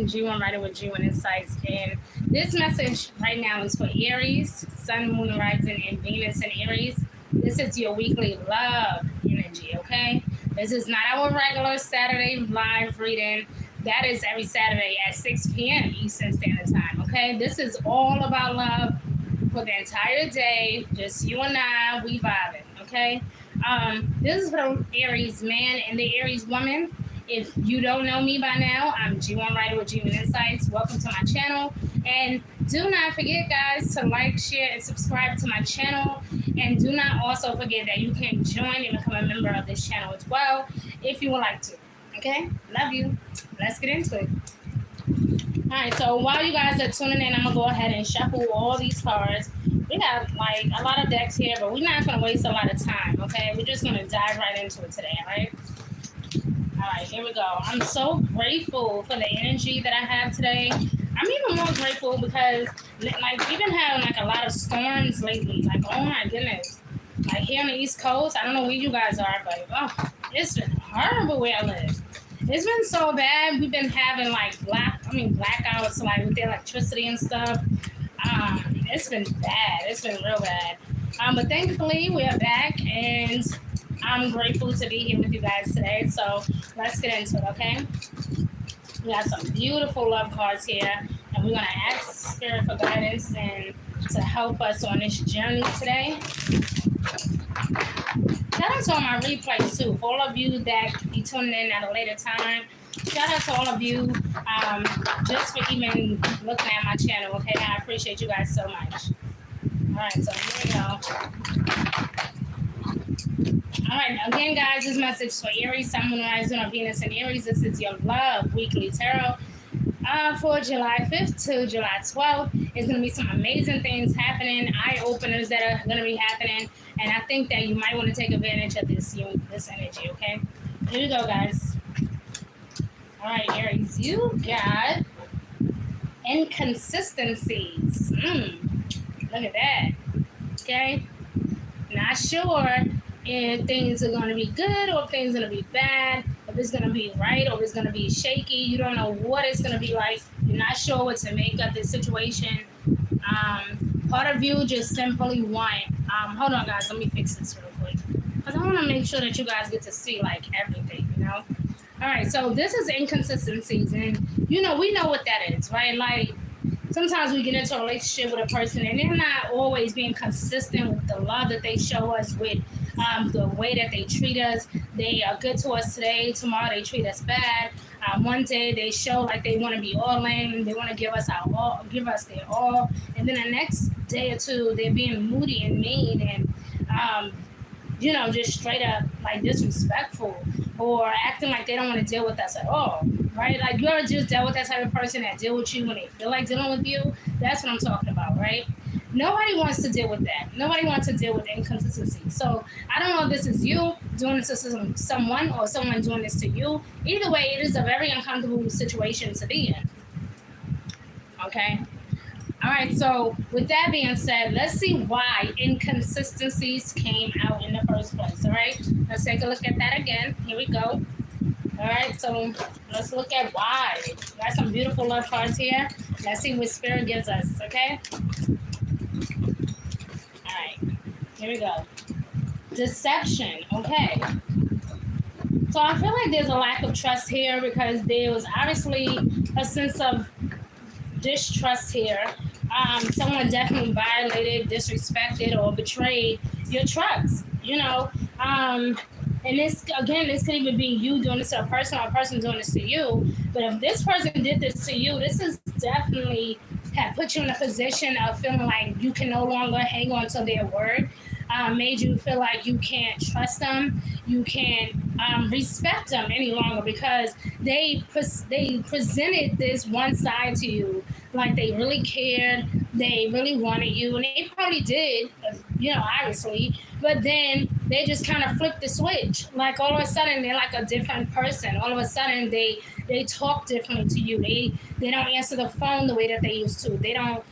G1 Writer with G1 Insights. And this message right now is for Aries, Sun, Moon, Rising, and Venus in Aries. This is your weekly love energy, okay? This is not our regular Saturday live reading. That is every Saturday at 6 p.m. Eastern Standard Time, okay? This is all about love for the entire day. Just you and I, we vibing, okay? This is for Aries man and the Aries woman. If you don't know me by now, I'm G1 Writer with G1 Insights. Welcome to my channel. And do not forget, guys, to like, share, and subscribe to my channel. And do not also forget that you can join and become a member of this channel as well if you would like to. Okay? Love you. Let's get into it. All right, so while you guys are tuning in, I'm going to go ahead and shuffle all these cards. We got, like, a lot of decks here, but we're not going to waste a lot of time, okay? We're just going to dive right into it today, all right? All right, here we go. I'm so grateful for the energy that I have today. I'm even more grateful because, like, we've been having, like, a lot of storms lately. Like, oh, my goodness. Like, here on the East Coast, I don't know where you guys are, but, oh, it's been horrible where I live. It's been so bad. We've been having, like, blackouts, like, with the electricity and stuff. It's been bad. It's been real bad. But thankfully, we are back, and I'm grateful to be here with you guys today. So let's get into it, okay? We got some beautiful love cards here, and we're going to ask Spirit for guidance and to help us on this journey today. Shout out to all my replays, too. For all of you that be tuning in at a later time, shout out to all of you just for even looking at my channel, okay? I appreciate you guys so much. All right, so here we go. All right, again, guys, this message is for Aries, Sun, Moon, Rising, or Venus in Aries. This is your love weekly tarot for July 5th to July 12th. It's going to be some amazing things happening, eye-openers that are going to be happening, and I think that you might want to take advantage of this energy, okay? Here we go, guys. All right, Aries, you got inconsistencies. Look at that, okay? Not sure if things are going to be good or if things are going to be bad, if it's going to be right or if it's going to be shaky. You don't know what it's going to be like. You're not sure what to make of this situation. Part of you just simply want, hold on, guys, let me fix this real quick, because I want to make sure that you guys get to see, like, everything, you know? All right, so this is inconsistencies, and, you know, we know what that is, right? Like, sometimes we get into a relationship with a person and they're not always being consistent with the love that they show us, with the way that they treat us. They are good to us today, tomorrow they treat us bad. One day they show like they want to be all in, they want to give us our all, give us their all, and then the next day or two they're being moody and mean and you know, just straight up like disrespectful or acting like they don't want to deal with us at all, right? Like, you ever just dealt with that type of person that deal with you when they feel like dealing with you? That's what I'm talking about, right? Nobody wants to deal with that. Nobody wants to deal with inconsistency. So I don't know if this is you doing this to someone or someone doing this to you. Either way, it is a very uncomfortable situation to be in, okay? All right, so with that being said, let's see why inconsistencies came out in the first place, all right? Let's take a look at that again. Here we go. All right, so let's look at why. Got some beautiful love cards here. Let's see what Spirit gives us, okay? All right, here we go. Deception, okay. So I feel like there's a lack of trust here because there was obviously a sense of distrust here. Someone definitely violated, disrespected, or betrayed your trust, you know. And this, again, this could even be you doing this to a person or a person doing this to you. But if this person did this to you, this is definitely have put you in a position of feeling like you can no longer hang on to their word. Made you feel like you can't trust them, you can't respect them any longer because they presented this one side to you, like they really cared, they really wanted you, and they probably did, you know, obviously, but then they just kind of flipped the switch. Like, all of a sudden, they're like a different person. All of a sudden, they talk differently to you. They don't answer the phone the way that they used to. They don't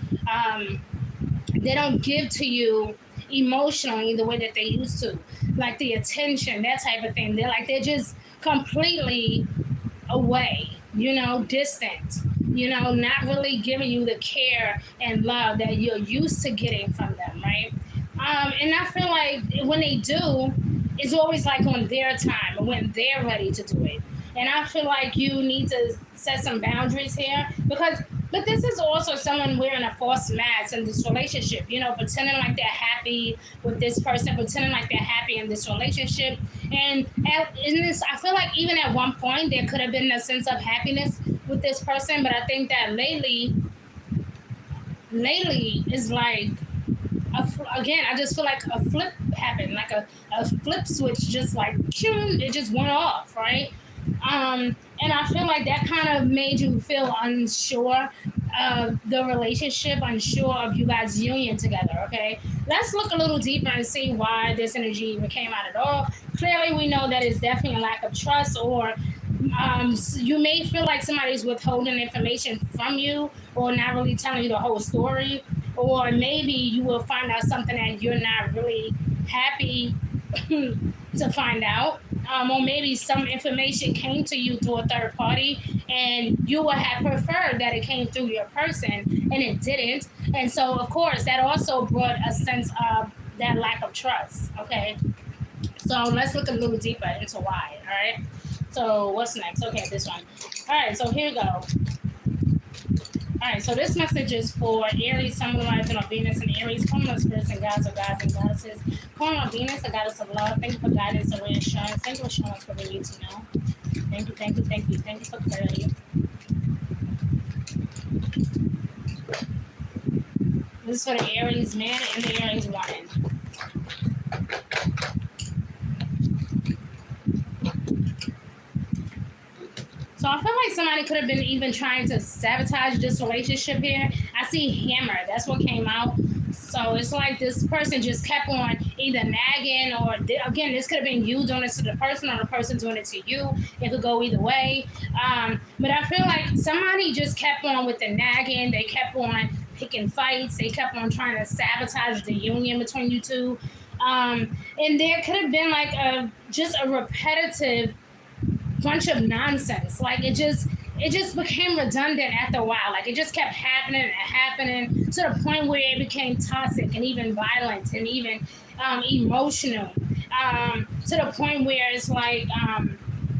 give to you emotionally the way that they used to, like the attention, that type of thing. They're just completely away, you know, distant. not really giving you the care and love that you're used to getting from them, right? And I feel like when they do, it's always like on their time or when they're ready to do it. And I feel like you need to set some boundaries here but this is also someone wearing a false mask in this relationship, pretending like they're happy with this person, pretending like they're happy in this relationship. And in this, I feel like even at one point there could have been a sense of happiness with this person, but I think that lately is like again, I just feel like a flip happened, like a flip switch, just like it just went off, right? And I feel like that kind of made you feel unsure of the relationship, unsure of you guys' union together. Okay, let's look a little deeper and see why this energy even came out at all. Clearly, we know that it's definitely a lack of trust, or you may feel like somebody's withholding information from you or not really telling you the whole story, or maybe you will find out something that you're not really happy to find out, or maybe some information came to you through a third party and you would have preferred that it came through your person and it didn't. And so, of course, that also brought a sense of that lack of trust. Okay, so let's look a little deeper into why. All right, so what's next? Okay, this one. All right, so here we go. All right, so this message is for Aries, Sun, Moon, Rising, or Venus, and Aries, Formula spirits and gods or gods and goddesses. Calling on Venus, a goddess of love. Thank you for guidance and reassurance. Thank you for showing us what we need to know. Thank you, thank you, thank you. Thank you for clarity. This is for the Aries man and the Aries woman. So I feel like somebody could have been even trying to sabotage this relationship here. I see hammer. That's what came out. So it's like this person just kept on either nagging or, again, this could have been you doing it to the person or the person doing it to you. It could go either way. But I feel like somebody just kept on with the nagging. They kept on picking fights. They kept on trying to sabotage the union between you two. And there could have been like just a repetitive bunch of nonsense. Like it just became redundant after a while. Like it just kept happening and happening to the point where it became toxic and even violent and even emotional. To the point where it's like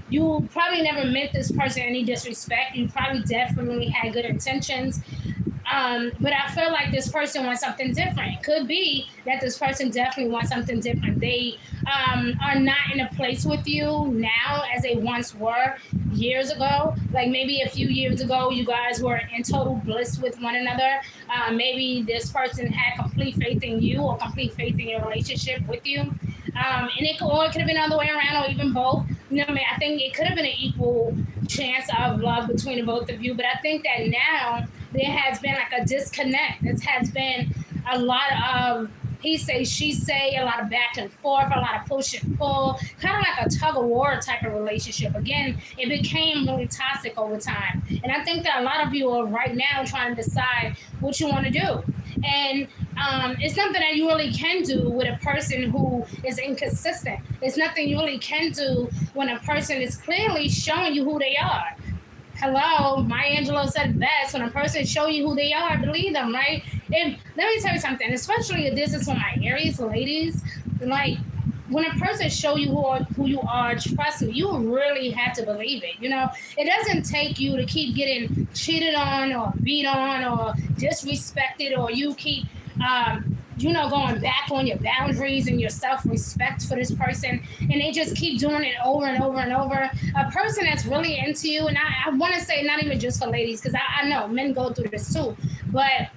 you probably never meant this person any disrespect. You probably definitely had good intentions. But I feel like this person wants something different. It could be that this person definitely wants something different. They are not in a place with you now as they once were years ago. Like maybe a few years ago, you guys were in total bliss with one another. Maybe this person had complete faith in you or complete faith in your relationship with you. And it could have been the other way around or even both. I think it could have been an equal chance of love between the both of you. But I think that now there has been like a disconnect. There has been a lot of he say, she say, a lot of back and forth, a lot of push and pull, kind of like a tug of war type of relationship. Again, it became really toxic over time. And I think that a lot of you are right now trying to decide what you want to do. And it's something that you really can do with a person who is inconsistent. It's nothing you really can do when a person is clearly showing you who they are. Hello, Maya Angelou said best. When a person show you who they are, believe them, right? And let me tell you something, especially if this is for my Aries ladies, like when a person show you who you are, trust me, you really have to believe it. It doesn't take you to keep getting cheated on or beat on or disrespected, or you keep going back on your boundaries and your self-respect for this person, and they just keep doing it over and over and over. A person that's really into you, and I want to say not even just for ladies, because I know men go through this too, but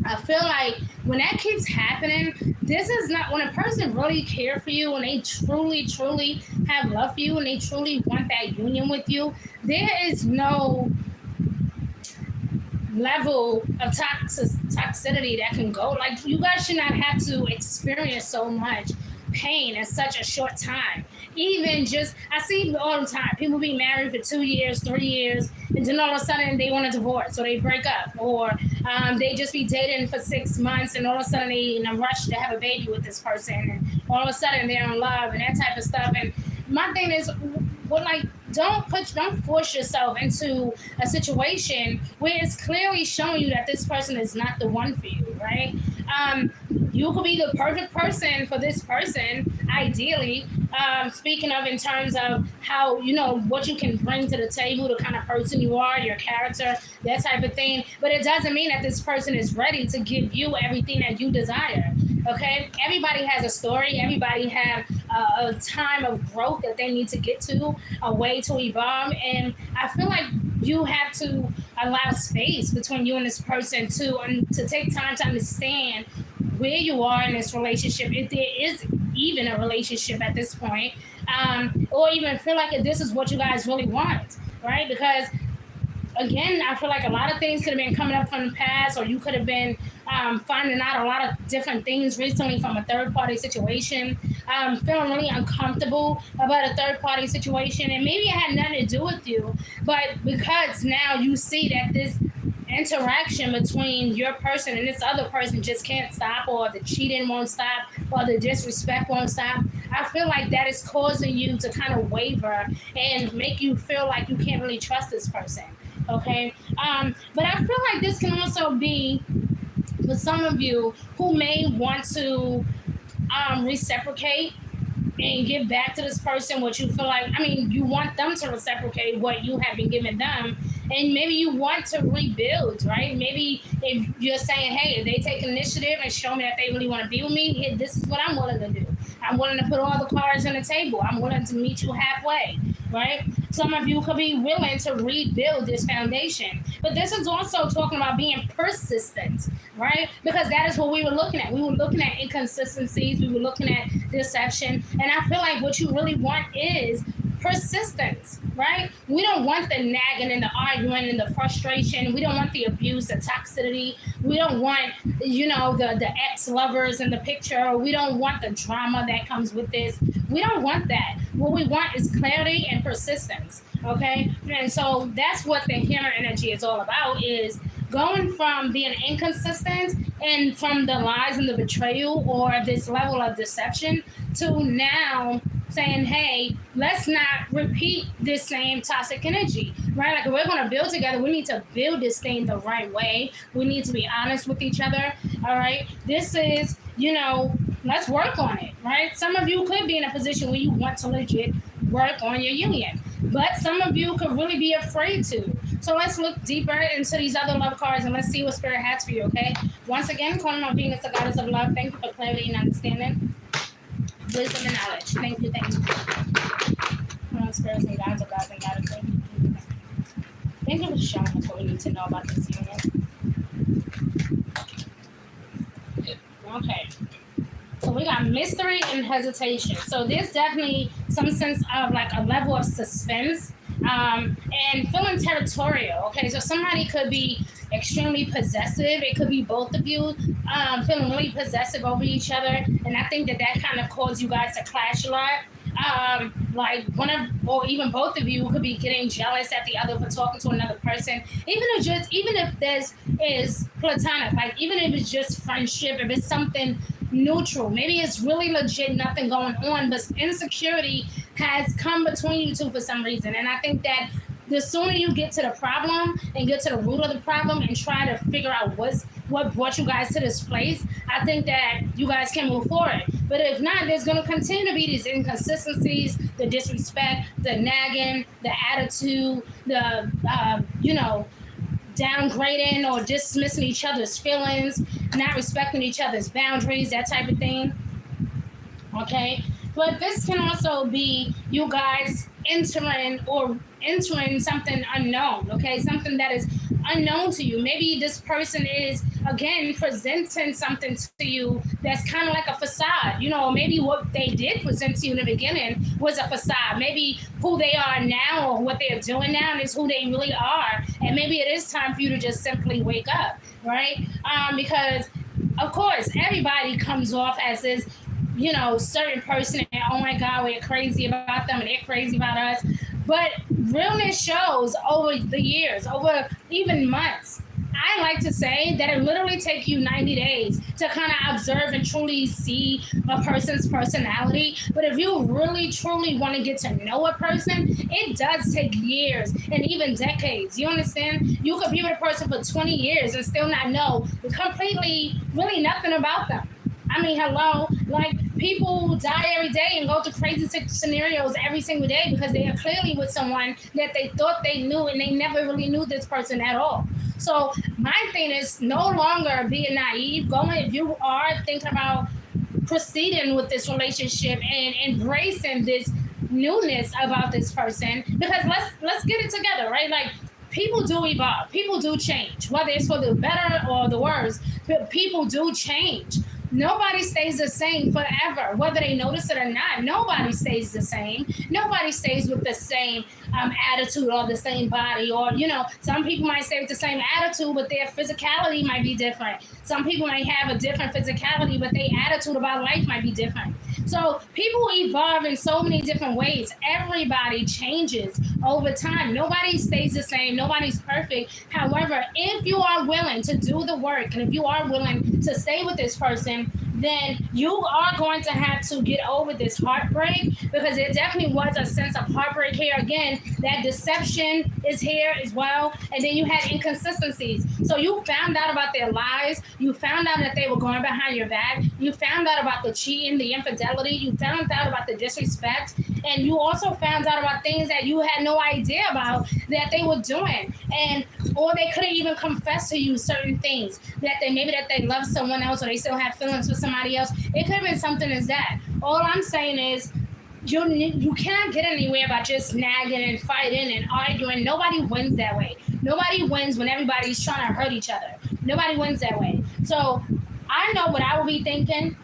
I feel like when that keeps happening, this is not when a person really cares for you and they truly, truly have love for you and they truly want that union with you. There is no level of toxicity that can go. Like, you guys should not have to experience so much pain in such a short time. Even just, I see all the time, people be married for 2 years, 3 years, and then all of a sudden they want a divorce, or they break up, or they just be dating for 6 months, and all of a sudden they in a rush to have a baby with this person, and all of a sudden they're in love and that type of stuff. And my thing is, don't force yourself into a situation where it's clearly showing you that this person is not the one for you, right? Um, you could be the perfect person for this person, ideally. Speaking of in terms of how what you can bring to the table, the kind of person you are, your character, that type of thing. But it doesn't mean that this person is ready to give you everything that you desire. Okay, everybody has a story. Everybody have a time of growth that they need to get to, a way to evolve, and I feel like you have to allow space between you and this person to take time to understand where you are in this relationship, if there is even a relationship at this point, or even feel like if this is what you guys really want, right? Because again, I feel like a lot of things could have been coming up from the past, or you could have been finding out a lot of different things recently from a third party situation, feeling really uncomfortable about a third party situation, and maybe it had nothing to do with you, but because now you see that this interaction between your person and this other person just can't stop, or the cheating won't stop, or the disrespect won't stop. I feel like that is causing you to kind of waver and make you feel like you can't really trust this person. Okay, but I feel like this can also be for some of you who may want to reciprocate and give back to this person what you feel like. I mean, you want them to reciprocate what you have been giving them, and maybe you want to rebuild, right? Maybe if you're saying, hey, if they take initiative and show me that they really want to be with me, hey, this is what I'm willing to do. I'm willing to put all the cards on the table. I'm willing to meet you halfway, right? Some of you could be willing to rebuild this foundation. But this is also talking about being persistent, right? Because that is what we were looking at. We were looking at inconsistencies. We were looking at deception. And I feel like what you really want is persistence, right? We don't want the nagging and the arguing and the frustration. We don't want the abuse, the toxicity. We don't want, the ex-lovers in the picture. We don't want the drama that comes with this. We don't want that. What we want is clarity and persistence, okay? And so that's what the healer energy is all about, is going from being inconsistent and from the lies and the betrayal or this level of deception to now saying, hey, let's not repeat this same toxic energy, right? Like, if we're going to build together, we need to build this thing the right way. We need to be honest with each other, all right? This is, let's work on it, right? Some of you could be in a position where you want to legit work on your union, but some of you could really be afraid to. So let's look deeper into these other love cards and let's see what Spirit has for you, okay? Once again, calling on Venus, the goddess of love. Thank you for clarity and understanding, wisdom and knowledge. Thank you, thank you. Come on, spirits and guides of gods and goddesses. Thank you. Thank you for showing us what we need to know about this union. Okay. So we got mystery and hesitation. So there's definitely some sense of like a level of suspense, and feeling territorial. Okay, so somebody could be extremely possessive. It could be both of you feeling really possessive over each other, and I think that kind of caused you guys to clash a lot. Like one of, or even both of you could be getting jealous at the other for talking to another person. Even if this is platonic, like even if it's just friendship, if it's something neutral, maybe it's really legit, nothing going on, but insecurity has come between you two for some reason. And I think that the sooner you get to the problem and get to the root of the problem and try to figure out what brought you guys to this place, I think that you guys can move forward. But if not, there's going to continue to be these inconsistencies, the disrespect, the nagging, the attitude, the, downgrading or dismissing each other's feelings, not respecting each other's boundaries, that type of thing. Okay? But this can also be you guys entering something unknown, okay? Something that is unknown to you. Maybe this person is, again, presenting something to you that's kind of like a facade. Maybe what they did present to you in the beginning was a facade. Maybe who they are now or what they're doing now is who they really are. And maybe it is time for you to just simply wake up, right? Because, of course, everybody comes off as this certain person, and oh my God, we're crazy about them and they're crazy about us. But realness shows over the years, over even months. I like to say that it literally takes you 90 days to kind of observe and truly see a person's personality. But if you really truly want to get to know a person, it does take years and even decades. You understand? You could be with a person for 20 years and still not know completely, really nothing about them. I mean, hello, like people die every day and go through crazy scenarios every single day because they are clearly with someone that they thought they knew and they never really knew this person at all. So my thing is no longer being naive. Going if you are thinking about proceeding with this relationship and embracing this newness about this person, because let's get it together, right? Like people do evolve, people do change, whether it's for the better or the worse. But people do change. Nobody stays the same forever, whether they notice it or not. Nobody stays the same. Nobody stays with the same attitude or the same body. Or, some people might stay with the same attitude, but their physicality might be different. Some people might have a different physicality, but their attitude about life might be different. So people evolve in so many different ways. Everybody changes over time. Nobody stays the same. Nobody's perfect. However, if you are willing to do the work and if you are willing to stay with this person, then you are going to have to get over this heartbreak, because there definitely was a sense of heartbreak here again. That deception is here as well. And then you had inconsistencies. So you found out about their lies. You found out that they were going behind your back. You found out about the cheating, the infidelity. You found out about the disrespect. And you also found out about things that you had no idea about that they were doing. And or they couldn't even confess to you certain things that they love someone else or they still have feelings for somebody else. It could have been something as that. All I'm saying is you cannot get anywhere by just nagging and fighting and arguing. Nobody wins that way. Nobody wins when everybody's trying to hurt each other. Nobody wins that way. So I know what I will be thinking,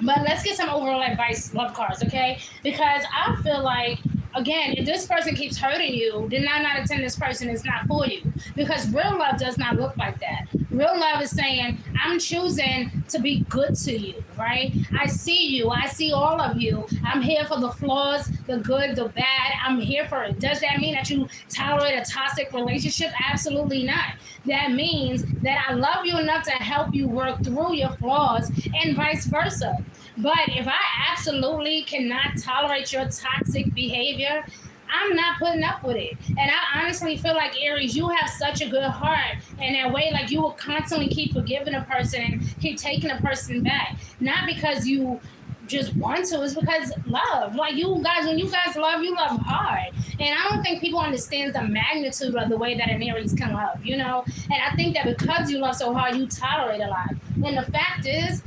but let's get some overall advice, love cards, okay? Because I feel like, again, if this person keeps hurting you, then 9 out of 10, this person is not for you. Because real love does not look like that. Real love is saying, I'm choosing to be good to you, right? I see you. I see all of you. I'm here for the flaws, the good, the bad. I'm here for it. Does that mean that you tolerate a toxic relationship? Absolutely not. That means that I love you enough to help you work through your flaws and vice versa. But if I absolutely cannot tolerate your toxic behavior, I'm not putting up with it. And I honestly feel like, Aries, you have such a good heart. And that way, like, you will constantly keep forgiving a person and keep taking a person back. Not because you just want to, it's because love. Like, you guys, when you guys love, you love hard. And I don't think people understand the magnitude of the way that an Aries can love, And I think that because you love so hard, you tolerate a lot. And the fact is,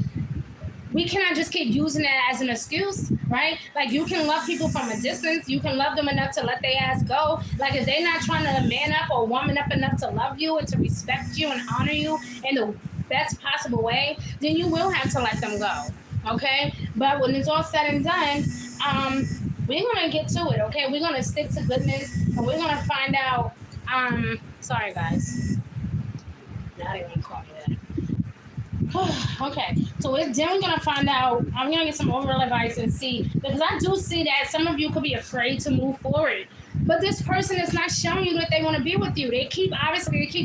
we cannot just keep using that as an excuse, right? Like, you can love people from a distance. You can love them enough to let their ass go. Like, if they're not trying to man up or woman up enough to love you and to respect you and honor you in the best possible way, then you will have to let them go, okay? But when it's all said and done, we're going to get to it, okay? We're going to stick to goodness, and we're going to find out, sorry, guys. Now they want to call me that. Okay, so then we're gonna find out. I'm gonna get some overall advice and see, because I do see that some of you could be afraid to move forward, but this person is not showing you that they want to be with you. They keep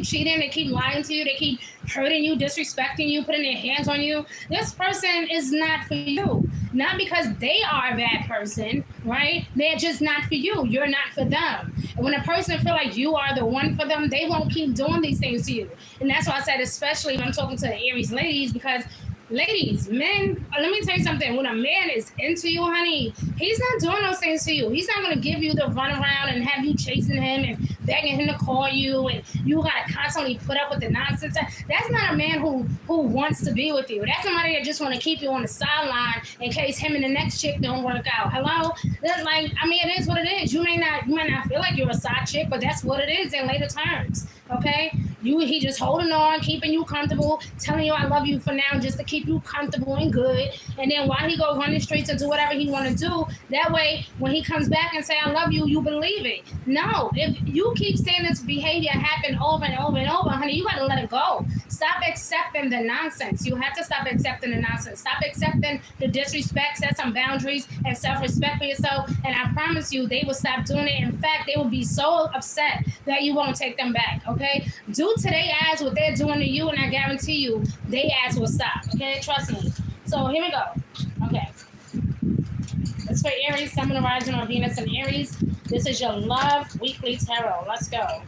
cheating, they keep lying to you, they keep hurting you, disrespecting you, putting their hands on you. This person is not for you. Not because they are a bad person, right? They're just not for you. You're not for them. And when a person feel like you are the one for them, they won't keep doing these things to you. And that's why I said, especially when I'm talking to the Aries ladies, because ladies, men, let me tell you something. When a man is into you, honey, he's not doing those things to you. He's not going to give you the runaround and have you chasing him and begging him to call you, and you got to constantly put up with the nonsense. That's not a man who wants to be with you. That's somebody that just want to keep you on the sideline in case him and the next chick don't work out. Hello? That's like, I mean, it is what it is. You may not feel like you're a side chick, but that's what it is in later terms. Okay? He just holding on, keeping you comfortable, telling you I love you for now just to keep you comfortable and good. And then while he go run the streets and do whatever he want to do, that way when he comes back and say I love you, you believe it. No, if you keep seeing this behavior happen over and over and over, honey, you got to let it go. Stop accepting the nonsense. You have to stop accepting the nonsense. Stop accepting the disrespect. Set some boundaries and self-respect for yourself. And I promise you, they will stop doing it. In fact, they will be so upset that you won't take them back. Okay? Do do to their ass what they're doing to you, and I guarantee you, they ass will stop. Okay, trust me. So here we go. Okay, it's for Aries, Sun, Moon, Rising on Venus and Aries. This is your love weekly tarot. Let's go.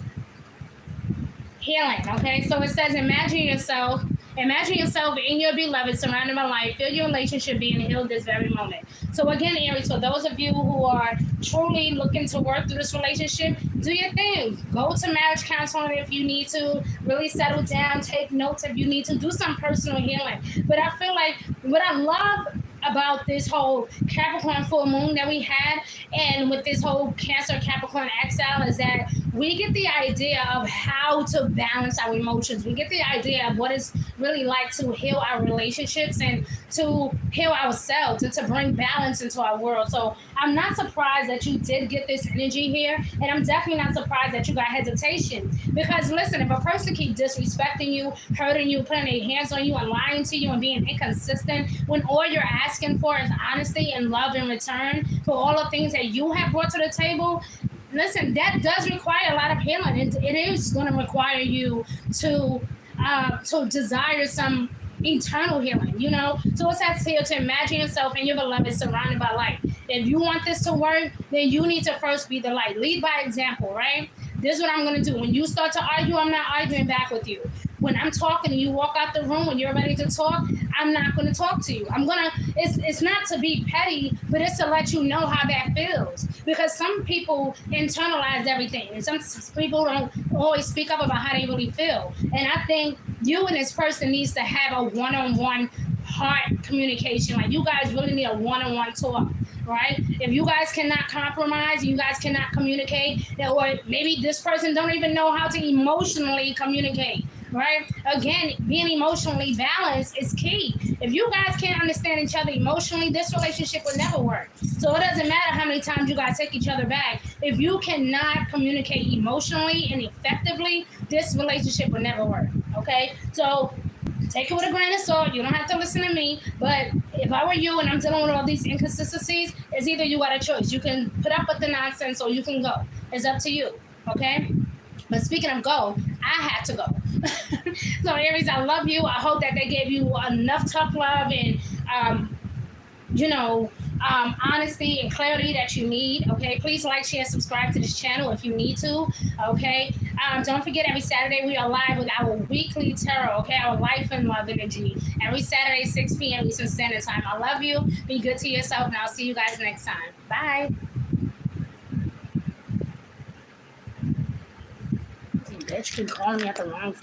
Healing. Okay, so it says, imagine yourself in your beloved, surrounded by light. Feel your relationship being healed this very moment. So again, Aries, for those of you who are truly looking to work through this relationship, do your thing. Go to marriage counseling if you need to. Really settle down. Take notes if you need to. Do some personal healing. But I feel like what I love about this whole Capricorn full moon that we had, and with this whole Cancer Capricorn exile, is that we get the idea of how to balance our emotions. We get the idea of what it's really like to heal our relationships and to heal ourselves and to bring balance into our world. So I'm not surprised that you did get this energy here, and I'm definitely not surprised that you got hesitation. Because listen, if a person keeps disrespecting you, hurting you, putting their hands on you, and lying to you, and being inconsistent, when all you're asking for is honesty and love in return for all the things that you have brought to the table, listen, that does require a lot of healing. It is going to require you to desire some eternal healing, you know? So it says here to imagine yourself and your beloved surrounded by light. If you want this to work, then you need to first be the light. Lead by example, right? This is what I'm going to do. When you start to argue, I'm not arguing back with you. When I'm talking and you walk out the room, when you're ready to talk, I'm not going to talk to you. It's not to be petty, but it's to let you know how that feels. Because some people internalize everything, and some people don't always speak up about how they really feel. And I think you and this person needs to have a one-on-one heart communication. Like, you guys really need a one-on-one talk, right? If you guys cannot compromise, you guys cannot communicate, or maybe this person don't even know how to emotionally communicate, right? Again, being emotionally balanced is key. If you guys can't understand each other emotionally, this relationship will never work. So it doesn't matter how many times you guys take each other back. If you cannot communicate emotionally and effectively, this relationship will never work, okay? So take it with a grain of salt. You don't have to listen to me. But if I were you and I'm dealing with all these inconsistencies, it's either you got a choice. You can put up with the nonsense or you can go. It's up to you, okay? But speaking of go, I had to go. So Aries, I love you. I hope that they gave you enough tough love and, honesty and clarity that you need. Okay, please like, share, subscribe to this channel if you need to. Okay, don't forget, every Saturday we are live with our weekly tarot. Okay, our life and love energy every Saturday 6 p.m. Eastern Standard Time. I love you. Be good to yourself, and I'll see you guys next time. Bye. Bitch, keep calling me at the wrong fucking